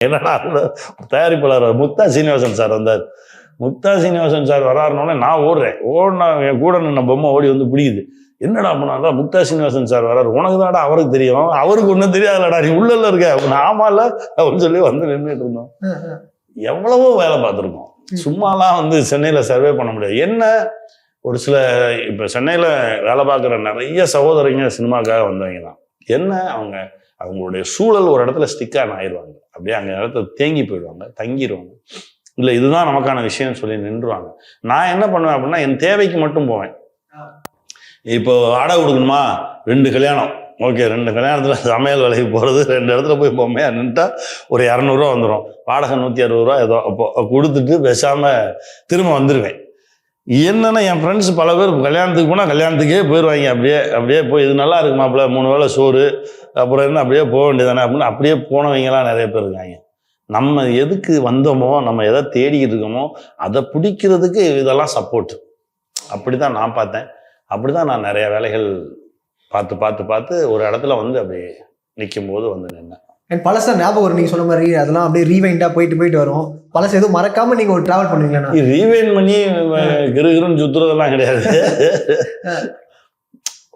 என்னடா தயாரிப்பாளர் முக்தா சீனிவாசன் சார் வந்தார். முக்தா சீனிவாசன் சார் வராருனோடனே நான் ஓடினா என் கூட நின்ன பொம்மை ஓடி வந்து பிடிக்குது. என்னடா பண்ணா முக்தா சீனிவாசன் சார் வராரு, உனக்கு தான்டா அவருக்கு தெரியும், அவருக்கு ஒன்றும் தெரியாதுலடா, நீ உள்ள இருக்க ஆமால அப்படின்னு சொல்லி வந்து நின்றுட்டு இருந்தோம். எவ்வளவோ வேலை பார்த்துருக்கோம். சும்மாலாம் வந்து சென்னையில் சர்வே பண்ண முடியாது. என்ன ஒரு சில இப்போ சென்னையில் வேலை பார்க்குற நிறைய சகோதரிங்க சினிமாக்காக வந்தவங்க தான். என்ன அவங்களுடைய சூழல் ஒரு இடத்துல ஸ்டிக்கான ஆயிடுவாங்க. அப்படியே அங்கே இடத்துல தேங்கி போயிடுவாங்க, தங்கிடுவாங்க. இல்லை இதுதான் நமக்கான விஷயம்னு சொல்லி நின்றுவாங்க. நான் என்ன பண்ணுவேன் அப்படின்னா, என் தேவைக்கு மட்டும் போவேன். இப்போ வாடகை கொடுக்கணுமா, 2 கல்யாணம், ஓகே 2 கல்யாணத்தில் சமையல் வேலைக்கு போகிறது, 2 இடத்துல போய் பொம்மையா நின்றுட்டா ஒரு 200 வந்துடும். வாடகை 160 ஏதோ அப்போ கொடுத்துட்டு பேசாமல் திரும்ப வந்துடுவேன். என்னன்னா என் ஃப்ரெண்ட்ஸ் பல பேர் கல்யாணத்துக்கு போனால் கல்யாணத்துக்கே போயிடுவாங்க. அப்படியே போய் இது நல்லா இருக்கு மாப்பிள்ள, 3 வேளை சோறு, அப்புறம் என்ன அப்படியே போக வேண்டியதானே அப்படின்னு அப்படியே போனவங்கலாம் நிறைய பேர் இருக்காங்க. நம்ம எதுக்கு வந்தோமோ, நம்ம எதை தேடிக்கிட்டு இருக்கோமோ அதை பிடிக்கிறதுக்கு இதெல்லாம் சப்போர்ட். அப்படி தான் நான் பார்த்தேன். அப்படி தான் நான் நிறைய வேலைகள் பார்த்து ஒரு இடத்துல வந்து அப்படியே நிற்கும் போது வந்து நின்னேன். அண்ட் பழசா ஞாபகம் வரும் நீங்கள் சொன்ன மாதிரி, அதெல்லாம் அப்படியே ரீவைண்டாக போயிட்டு வரும். பழசு எதுவும் மறக்காமல் நீங்கள் ஒரு ட்ராவல் பண்ணுவீங்களா? ரீவைண்ட் பண்ணி கிருகிருன்னு சுற்றுறதெல்லாம் கிடையாது.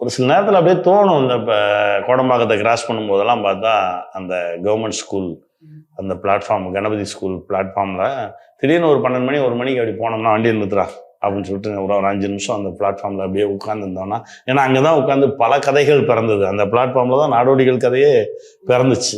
ஒரு சில நேரத்தில் அப்படியே தோணும். இந்த இப்போ கோடம்பாக்கத்தை கிராஸ் பண்ணும்போதெல்லாம் பார்த்தா அந்த கவர்மெண்ட் ஸ்கூல் அந்த பிளாட்ஃபார்ம், கணபதி ஸ்கூல் பிளாட்ஃபார்மில் திடீர்னு ஒரு 12 மணி 1 மணிக்கு அப்படி போனோம்னா வண்டியை நிறுத்துறா அப்படின்னு சொல்லிட்டு ஒரு 5 நிமிஷம் அந்த பிளாட்ஃபார்மில் அப்படியே உட்காந்துருந்தோம்னா, ஏன்னா அங்கே தான் உட்காந்து பல கதைகள் பிறந்தது. அந்த பிளாட்ஃபார்மில் தான் நாடோடிகள் கதையே பிறந்துச்சு.